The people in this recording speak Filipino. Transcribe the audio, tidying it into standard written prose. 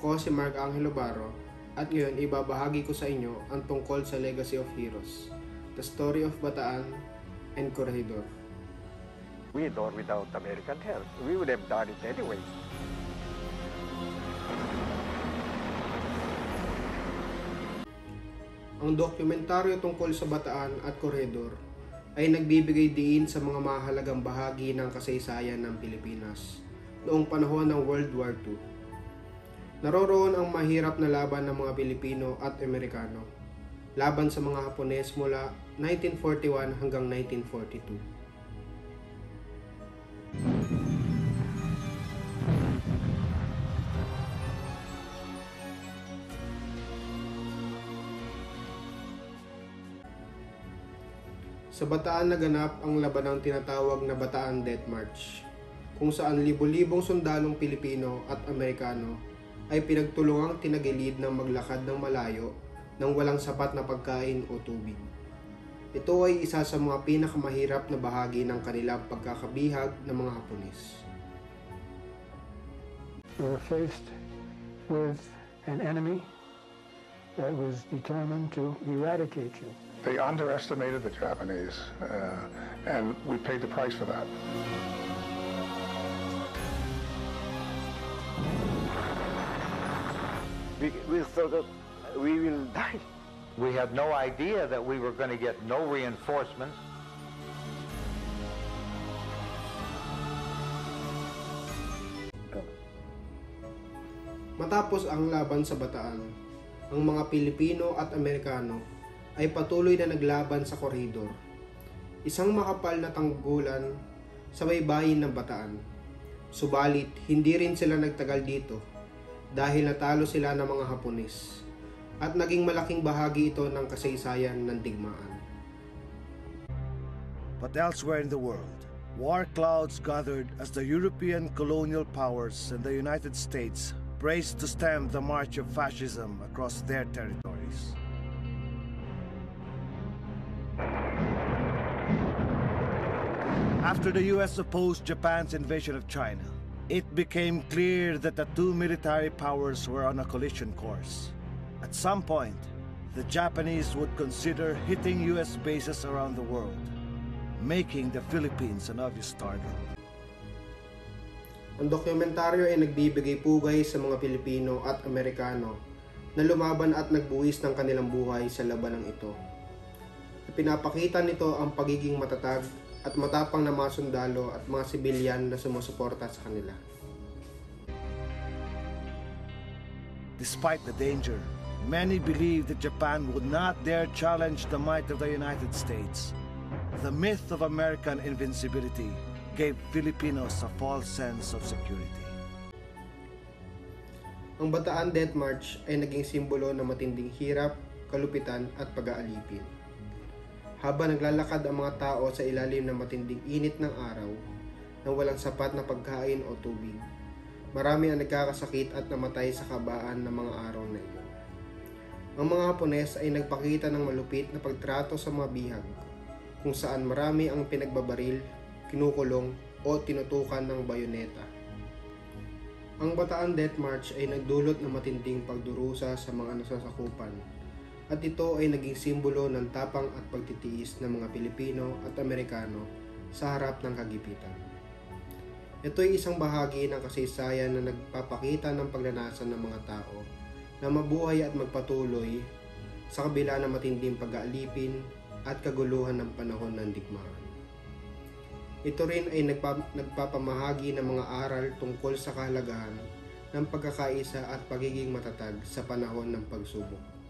Ako si Mark Angelo Barro at ngayon ibabahagi ko sa inyo ang tungkol sa Legacy of Heroes, the story of Bataan and Corregidor. With or without American help, we would have done it anyway. Ang dokumentaryo tungkol sa Bataan at Corregidor ay nagbibigay diin sa mga mahalagang bahagi ng kasaysayan ng Pilipinas noong panahon ng World War II. Naroroon ang mahirap na laban ng mga Pilipino at Amerikano laban sa mga Hapones mula 1941 hanggang 1942. Sa Bataan naganap ang labanang tinatawag na Bataan Death March, kung saan libo-libong sundalong Pilipino at Amerikano ay pinagtulungang tinagilid ng maglakad ng malayo nang walang sapat na pagkain o tubig. Ito ay isa sa mga pinakamahirap na bahagi ng kanilang pagkakabihag ng mga Hapones. We were faced with an enemy that was determined to eradicate you. They underestimated the Japanese, and we paid the price for that. We thought that we will die. We had no idea that we were going to get no reinforcements. Matapos ang laban sa Bataan, ang mga Pilipino at Amerikano ay patuloy na naglaban sa Corregidor, isang makapal na tanggulan sa baybayin ng Bataan. Subalit, hindi rin sila nagtagal dito dahil natalo sila ng mga Hapones at naging malaking bahagi ito ng kasaysayan ng digmaan. But elsewhere in the world, war clouds gathered as the European colonial powers and the United States braced to stem the march of fascism across their territories. After the US opposed Japan's invasion of China, it became clear that the two military powers were on a collision course. At some point, the Japanese would consider hitting US bases around the world, making the Philippines an obvious target. Ang dokumentaryo ay nagbibigay pugay sa mga Pilipino at Amerikano na lumaban at nagbuwis ng kanilang buhay sa labanang ito. Ipinapakita nito ang pagiging matatag at matapang na mga sundalo at mga sibilyan na sumusuporta sa kanila. Despite the danger, many believed that Japan would not dare challenge the might of the United States. The myth of American invincibility gave Filipinos a false sense of security. Ang Bataan Death March ay naging simbolo ng matinding hirap, kalupitan at pag-aalipin. Habang naglalakad ang mga tao sa ilalim ng matinding init ng araw nang walang sapat na pagkain o tubig, marami ang nagkakasakit at namatay sa kabaan ng mga araw na iyon. Ang mga Hapones ay nagpakita ng malupit na pagtrato sa mga bihag, kung saan marami ang pinagbabaril, kinukulong o tinutukan ng bayoneta. Ang Bataan Death March ay nagdulot ng matinding pagdurusa sa mga nasasakupan, at ito ay naging simbolo ng tapang at pagtitiis ng mga Pilipino at Amerikano sa harap ng kagipitan. Ito ay isang bahagi ng kasaysayan na nagpapakita ng pagnanasa ng mga tao na mabuhay at magpatuloy sa kabila ng matinding pag-aalipin at kaguluhan ng panahon ng digmaan. Ito rin ay nagpapamahagi ng mga aral tungkol sa kahalagahan ng pagkakaisa at pagiging matatag sa panahon ng pagsubok.